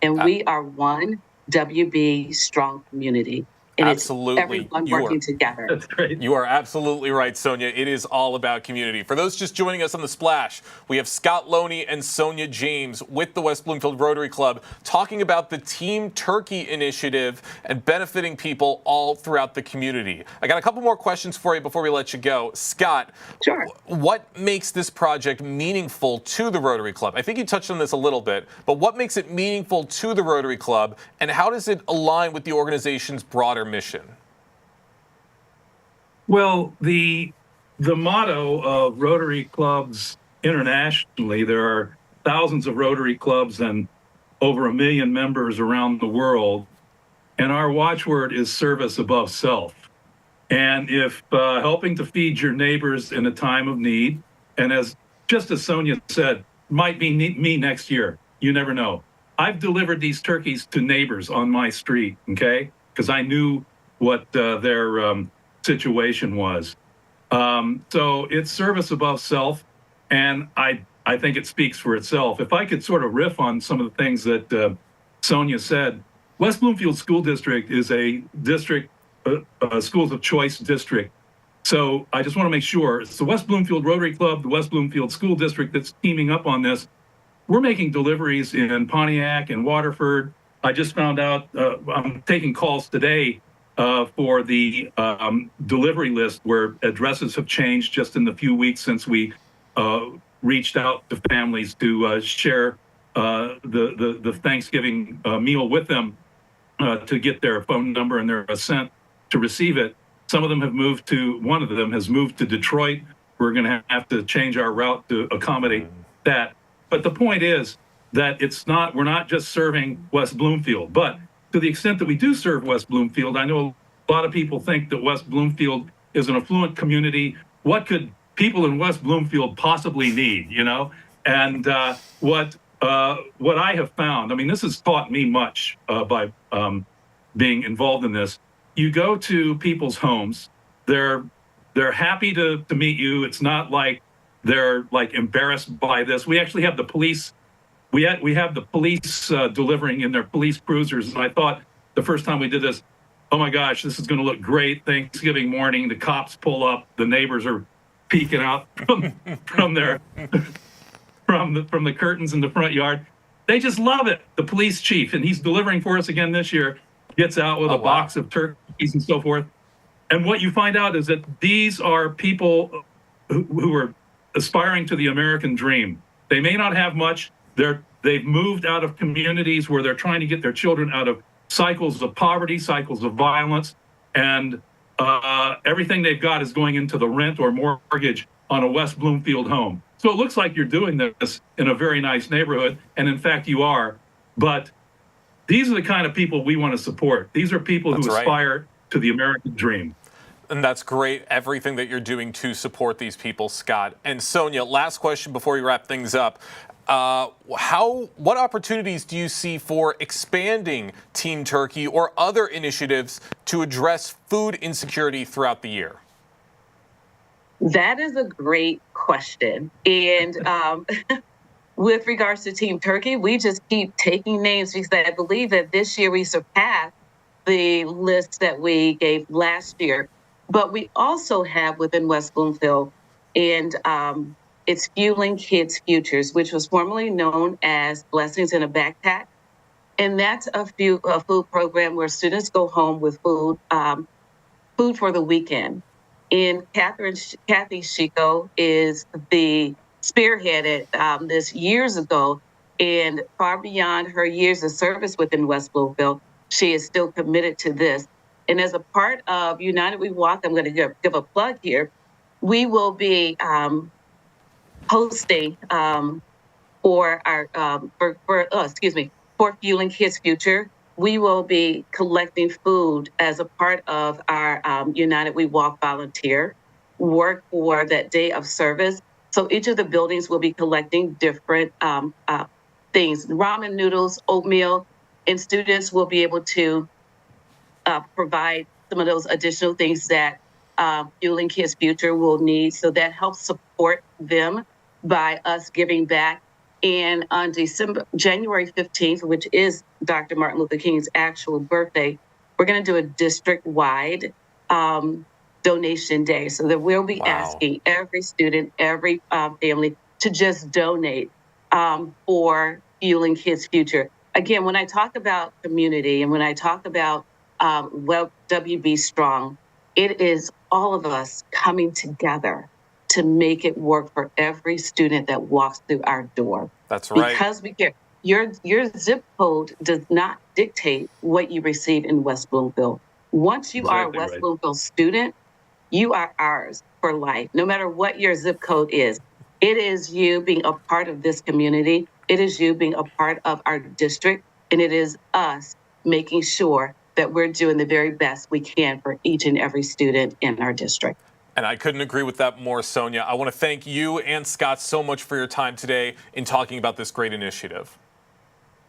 And we are one WB strong community. And Absolutely. It's everyone working together. That's great. You are absolutely right, Sonia. It is all about community. For those just joining us on The Splash, we have Scott Loney and Sonia James with the West Bloomfield Rotary Club talking about the Team Turkey initiative and benefiting people all throughout the community. I got a couple more questions for you before we let you go. Scott, sure. What makes this project meaningful to the Rotary Club? I think you touched on this a little bit, but what makes it meaningful to the Rotary Club, and how does it align with the organization's broader mission? Well, the motto of Rotary clubs internationally, there are thousands of Rotary clubs and over 1 million members around the world, and our watchword is service above self. And if helping to feed your neighbors in a time of need, and just as Sonia said, might be me next year, you never know. I've delivered these turkeys to neighbors on my street, okay? Because I knew what their situation was. So it's service above self, and I think it speaks for itself. If I could sort of riff on some of the things that Sonia said, West Bloomfield School District is a district, schools of choice district. So I just want to make sure it's the West Bloomfield Rotary Club, the West Bloomfield School District that's teaming up on this. We're making deliveries in Pontiac and Waterford. I just found out I'm taking calls today for the delivery list where addresses have changed just in the few weeks since we reached out to families to share the Thanksgiving meal with them to get their phone number and their assent. to receive it. Some of them have moved to, one of them has moved to Detroit. We're going to have to change our route to accommodate that. But the point is that we're not just serving West Bloomfield, but to the extent that we do serve West Bloomfield, I know a lot of people think that West Bloomfield is an affluent community. What could people in West Bloomfield possibly need, you know? And what I have found, I mean, this has taught me much by being involved in this. You go to people's homes, they're happy to meet you. It's not like they're like embarrassed by this. We actually have the police. We have the police delivering in their police cruisers. And I thought the first time we did this, oh my gosh, this is going to look great. Thanksgiving morning, the cops pull up, the neighbors are peeking out from the curtains in the front yard. They just love it. The police chief, and he's delivering for us again this year, gets out with a box of turkeys and so forth. And what you find out is that these are people who are aspiring to the American dream. They may not have much. They've moved out of communities where they're trying to get their children out of cycles of poverty, cycles of violence, and everything they've got is going into the rent or mortgage on a West Bloomfield home. So it looks like you're doing this in a very nice neighborhood, and in fact you are. But these are the kind of people we want to support. These are people who aspire to the American dream. And that's great, everything that you're doing to support these people, Scott. And Sonia, last question before we wrap things up. What opportunities do you see for expanding Team Turkey or other initiatives to address food insecurity throughout the year? That is a great question. And with regards to Team Turkey, we just keep taking names because I believe that this year we surpassed the list that we gave last year. But we also have within West Bloomfield, and it's Fueling Kids Futures, which was formerly known as Blessings in a Backpack. And that's a food program where students go home with food for the weekend. And Kathy Chico is the spearheaded this years ago, and far beyond her years of service within West Bloomfield, she is still committed to this. And as a part of United We Walk, I'm going to give a plug here. We will be hosting for Fueling Kids Future. We will be collecting food as a part of our United We Walk volunteer work for that day of service. So each of the buildings will be collecting different things, ramen noodles, oatmeal, and students will be able to provide some of those additional things that Fueling Kids Future will need. So that helps support them by us giving back. And on January 15th, which is Dr. Martin Luther King's actual birthday, we're going to do a district-wide donation day. So that we'll be asking every student, every family to just donate for Fueling Kids Future. Again, when I talk about community and when I talk about WB Strong, it is all of us coming together to make it work for every student that walks through our door. That's right. Because we care. Your zip code does not dictate what you receive in West Bloomfield. Once you are a West Bloomfield student, you are ours for life, no matter what your zip code is. It is you being a part of this community. It is you being a part of our district. And it is us making sure that we're doing the very best we can for each and every student in our district. And I couldn't agree with that more, Sonia. I want to thank you and Scott so much for your time today in talking about this great initiative.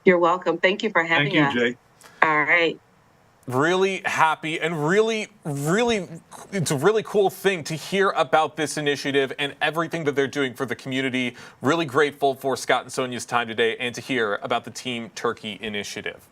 You're welcome. Thank you for having us. Thank you, Jay. All right. Really happy and really, it's a really cool thing to hear about this initiative and everything that they're doing for the community. Really grateful for Scott and Sonia's time today and to hear about the Team Turkey initiative.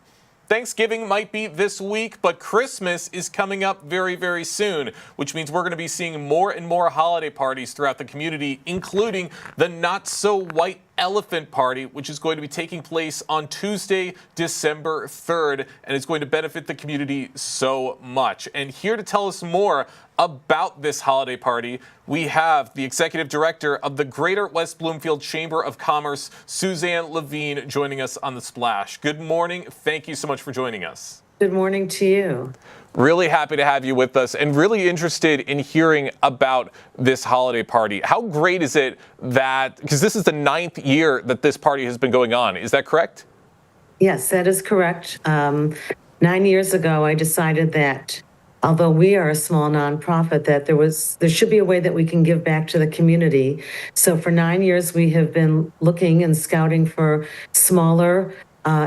Thanksgiving might be this week, but Christmas is coming up very, very soon, which means we're going to be seeing more and more holiday parties throughout the community, including the Not So White Elephant Party, which is going to be taking place on Tuesday, December 3rd, and it's going to benefit the community so much. And here to tell us more about this holiday party, we have the Executive Director of the Greater West Bloomfield Chamber of Commerce, Suzanne Levine, joining us on The Splash. Good morning. Thank you so much for joining us. Good morning to you. Really happy to have you with us and really interested in hearing about this holiday party. How great is it that, because this is the 9th year that this party has been going on, is that correct? Yes, that is correct. 9 years ago, I decided that although we are a small nonprofit, that there should be a way that we can give back to the community. So for 9 years, we have been looking and scouting for smaller,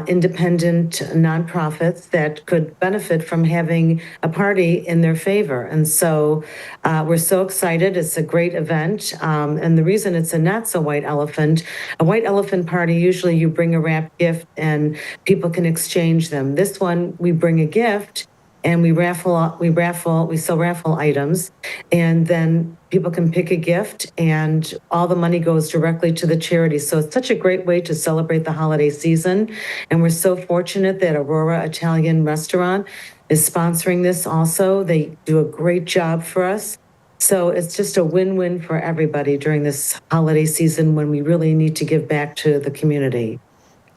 independent nonprofits that could benefit from having a party in their favor. And so we're so excited. It's a great event. And the reason it's a not so white elephant, a white elephant party, usually you bring a wrapped gift and people can exchange them. This one, we bring a gift and we sell raffle items, and then people can pick a gift and all the money goes directly to the charity. So it's such a great way to celebrate the holiday season. And we're so fortunate that Aurora Italian Restaurant is sponsoring this also. They do a great job for us. So it's just a win-win for everybody during this holiday season when we really need to give back to the community.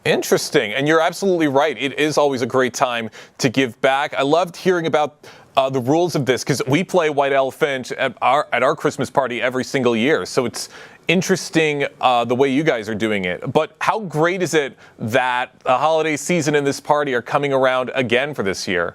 Interesting. And you're absolutely right. It is always a great time to give back. I loved hearing about the rules of this because we play White Elephant at our Christmas party every single year. So it's interesting the way you guys are doing it. But how great is it that the holiday season and this party are coming around again for this year?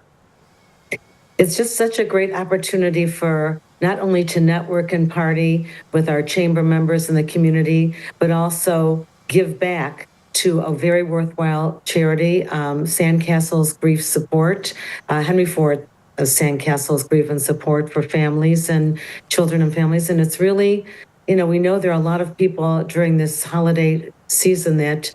It's just such a great opportunity for not only to network and party with our chamber members in the community, but also give back to a very worthwhile charity, Sandcastles Grief Support, Henry Ford Sandcastles Grief and Support for families and children and families. And it's really, we know there are a lot of people during this holiday season that,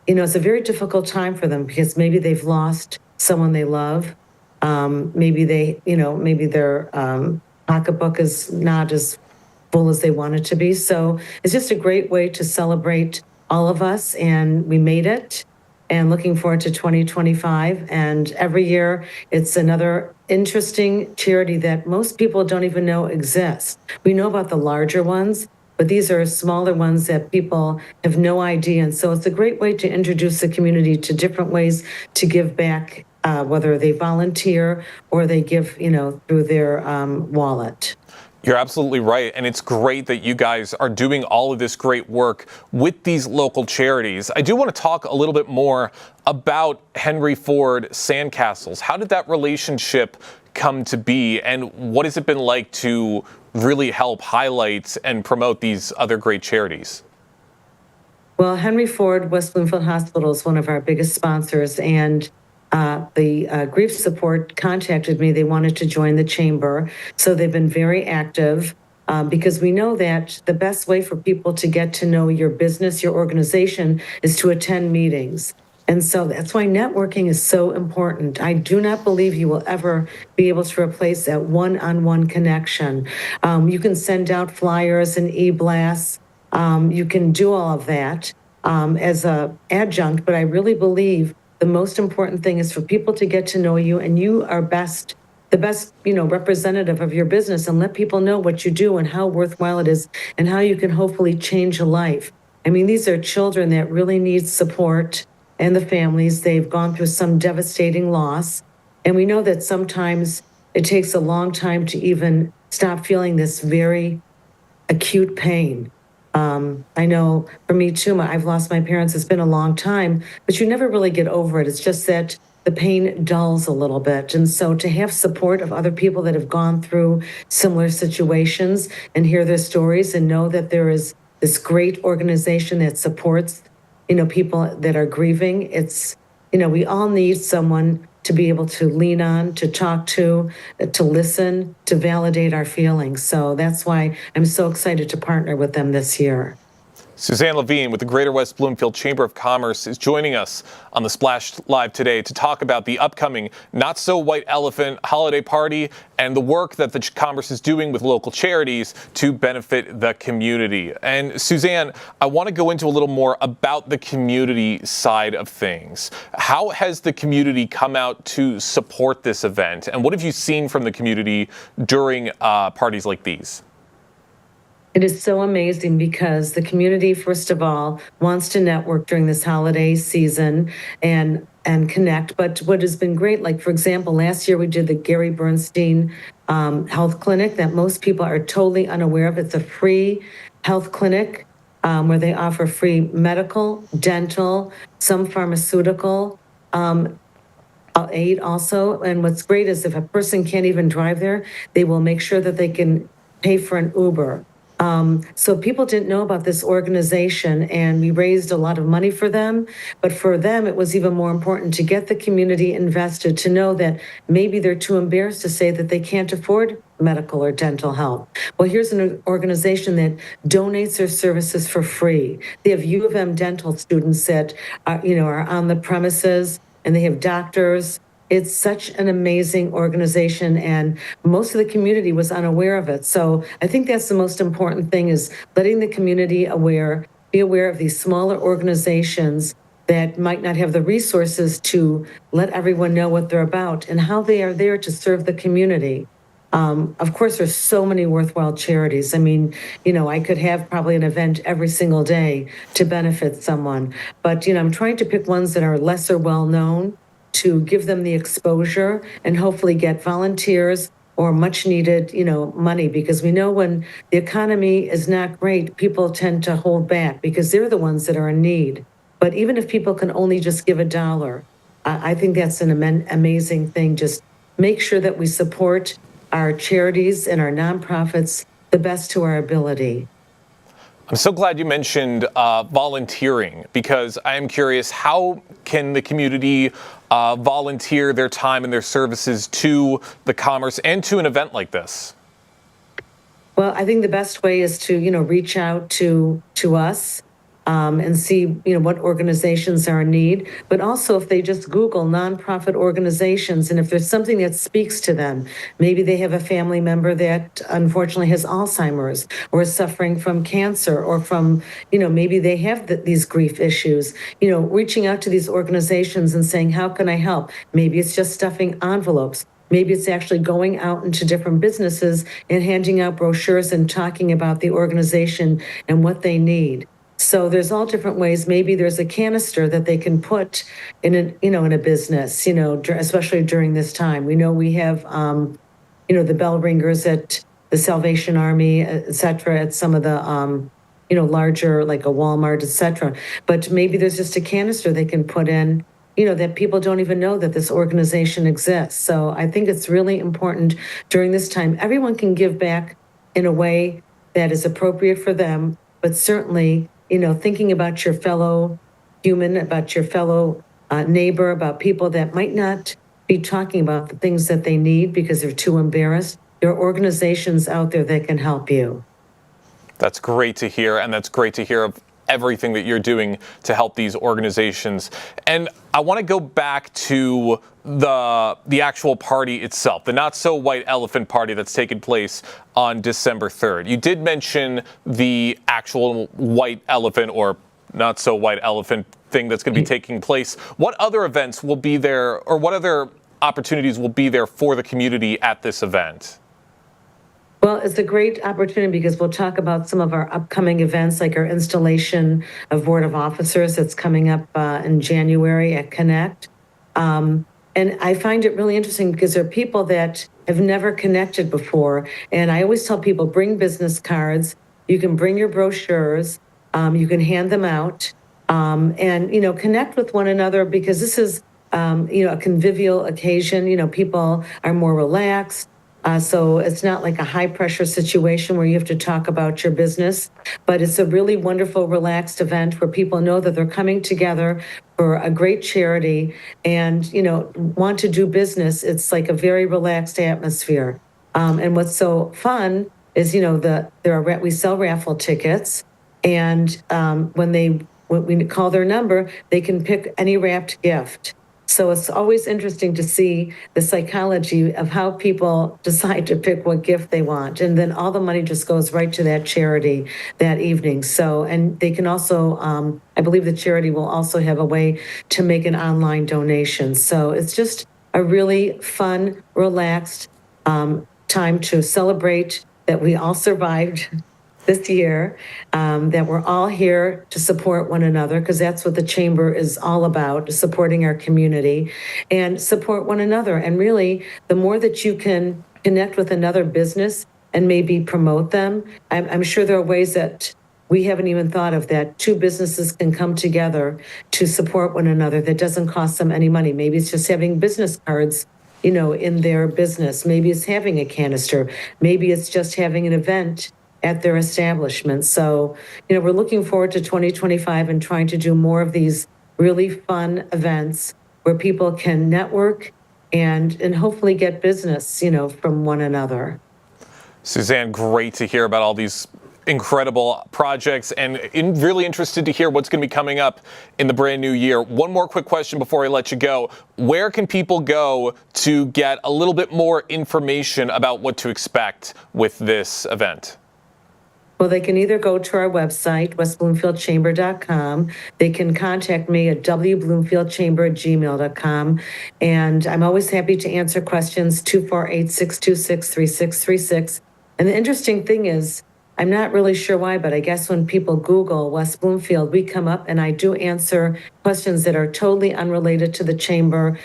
it's a very difficult time for them because maybe they've lost someone they love. Maybe maybe their pocketbook is not as full as they want it to be. So it's just a great way to celebrate all of us, and we made it, and looking forward to 2025. And every year it's another interesting charity that most people don't even know exists. We know about the larger ones, but these are smaller ones that people have no idea. And so it's a great way to introduce the community to different ways to give back, whether they volunteer or they give, through their wallet. You're absolutely right. And it's great that you guys are doing all of this great work with these local charities. I do want to talk a little bit more about Henry Ford Sandcastles. How did that relationship come to be, and what has it been like to really help highlight and promote these other great charities? Well, Henry Ford West Bloomfield Hospital is one of our biggest sponsors, and the grief support contacted me. They wanted to join the chamber. So they've been very active because we know that the best way for people to get to know your business, your organization, is to attend meetings. And so that's why networking is so important. I do not believe you will ever be able to replace that one-on-one connection. You can send out flyers and e-blasts. You can do all of that as an adjunct, but I really believe the most important thing is for people to get to know you, and you are the best, representative of your business, and let people know what you do and how worthwhile it is and how you can hopefully change a life. I mean, these are children that really need support, and the families. They've gone through some devastating loss. And we know that sometimes it takes a long time to even stop feeling this very acute pain. I know for me too, I've lost my parents. It's been a long time, but you never really get over it. It's just that the pain dulls a little bit. And so to have support of other people that have gone through similar situations and hear their stories and know that there is this great organization that supports, people that are grieving, it's, we all need someone to be able to lean on, to talk to listen, to validate our feelings. So that's why I'm so excited to partner with them this year. Suzanne Levine with the Greater West Bloomfield Chamber of Commerce is joining us on the Splash Live today to talk about the upcoming Not So White Elephant holiday party and the work that the Commerce is doing with local charities to benefit the community. And Suzanne, I want to go into a little more about the community side of things. How has the community come out to support this event? And what have you seen from the community during parties like these? It is so amazing because the community, first of all, wants to network during this holiday season. And and connect. But what has been great, like for example, last year we did the Gary Bernstein health clinic that most people are totally unaware of. It's a free health clinic where they offer free medical, dental, some pharmaceutical aid also. And what's great is if a person can't even drive there, they will make sure that they can pay for an Uber. So people didn't know about this organization, and we raised a lot of money for them. But for them, it was even more important to get the community invested, to know that maybe they're too embarrassed to say that they can't afford medical or dental health. Well, here's an organization that donates their services for free. They have U of M dental students that are on the premises, and they have doctors. It's such an amazing organization, and most of the community was unaware of it. So I think that's the most important thing, is letting the community be aware of these smaller organizations that might not have the resources to let everyone know what they're about and how they are there to serve the community. Of course, there's so many worthwhile charities. I mean, I could have probably an event every single day to benefit someone, but, I'm trying to pick ones that are lesser well known, to give them the exposure and hopefully get volunteers or much needed, money, because we know when the economy is not great, people tend to hold back because they're the ones that are in need. But even if people can only just give $1, I think that's an amazing thing. Just make sure that we support our charities and our nonprofits the best to our ability. I'm so glad you mentioned volunteering, because I am curious, how can the community volunteer their time and their services to the commerce and to an event like this? Well, I think the best way is to, reach out to us and see, what organizations are in need. But also, if they just Google nonprofit organizations, and if there's something that speaks to them, maybe they have a family member that unfortunately has Alzheimer's or is suffering from cancer, or from, maybe they have these grief issues, reaching out to these organizations and saying, how can I help? Maybe it's just stuffing envelopes. Maybe it's actually going out into different businesses and handing out brochures and talking about the organization and what they need. So there's all different ways. Maybe there's a canister that they can put in a business, especially during this time. We know we have, the bell ringers at the Salvation Army, et cetera, at some of the, larger, like a Walmart, et cetera. But maybe there's just a canister they can put in, that people don't even know that this organization exists. So I think it's really important during this time. Everyone can give back in a way that is appropriate for them, but certainly, thinking about your fellow human, about your fellow neighbor, about people that might not be talking about the things that they need because they're too embarrassed. There are organizations out there that can help you. That's great to hear, and that's great to hear of everything that you're doing to help these organizations. And I want to go back to the actual party itself, the Not So White Elephant party that's taking place on December 3rd. You did mention the actual white elephant, or not so white elephant, thing that's going to be taking place. What other events will be there, or what other opportunities will be there for the community at this event? Well, it's a great opportunity because we'll talk about some of our upcoming events, like our installation of Board of Officers that's coming up in January at Connect. And I find it really interesting because there are people that have never connected before. And I always tell people, bring business cards. You can bring your brochures. You can hand them out. And, connect with one another, because this is, a convivial occasion. People are more relaxed. So it's not like a high pressure situation where you have to talk about your business, but it's a really wonderful, relaxed event where people know that they're coming together for a great charity and, want to do business. It's like a very relaxed atmosphere. And what's so fun is, we sell raffle tickets, and when we call their number, they can pick any wrapped gift. So it's always interesting to see the psychology of how people decide to pick what gift they want. And then all the money just goes right to that charity that evening. So, and they can also, I believe the charity will also have a way to make an online donation. So it's just a really fun, relaxed time to celebrate that we all survived this year, that we're all here to support one another, because that's what the Chamber is all about, supporting our community and support one another. And really, the more that you can connect with another business and maybe promote them, I'm sure there are ways that we haven't even thought of, that two businesses can come together to support one another that doesn't cost them any money. Maybe it's just having business cards, in their business. Maybe it's having a canister. Maybe it's just having an event at their establishment. So, we're looking forward to 2025 and trying to do more of these really fun events where people can network and hopefully get business, from one another. Suzanne, great to hear about all these incredible projects, and really interested to hear what's going to be coming up in the brand new year. One more quick question before I let you go. Where can people go to get a little bit more information about what to expect with this event? Well, they can either go to our website, westbloomfieldchamber.com. They can contact me at wbloomfieldchamber@gmail.com. And I'm always happy to answer questions, 248-626-3636. And the interesting thing is, I'm not really sure why, but I guess when people Google West Bloomfield, we come up, and I do answer questions that are totally unrelated to the Chamber.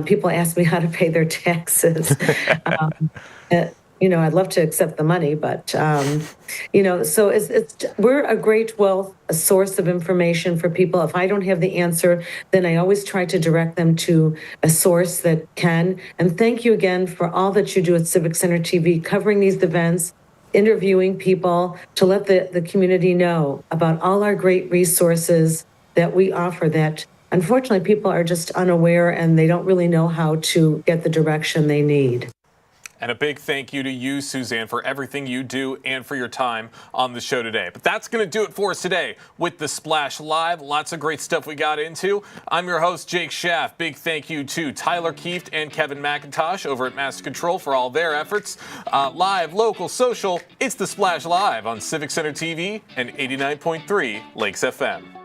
People ask me how to pay their taxes. I'd love to accept the money, but, so we're a great a source of information for people. If I don't have the answer, then I always try to direct them to a source that can. And thank you again for all that you do at Civic Center TV, covering these events, interviewing people to let the community know about all our great resources that we offer that unfortunately people are just unaware, and they don't really know how to get the direction they need. And a big thank you to you, Suzanne, for everything you do and for your time on the show today. But that's going to do it for us today with the Splash Live. Lots of great stuff we got into. I'm your host, Jake Schaff. Big thank you to Tyler Kieft and Kevin McIntosh over at Master Control for all their efforts. Live, local, social, it's the Splash Live on Civic Center TV and 89.3 Lakes FM.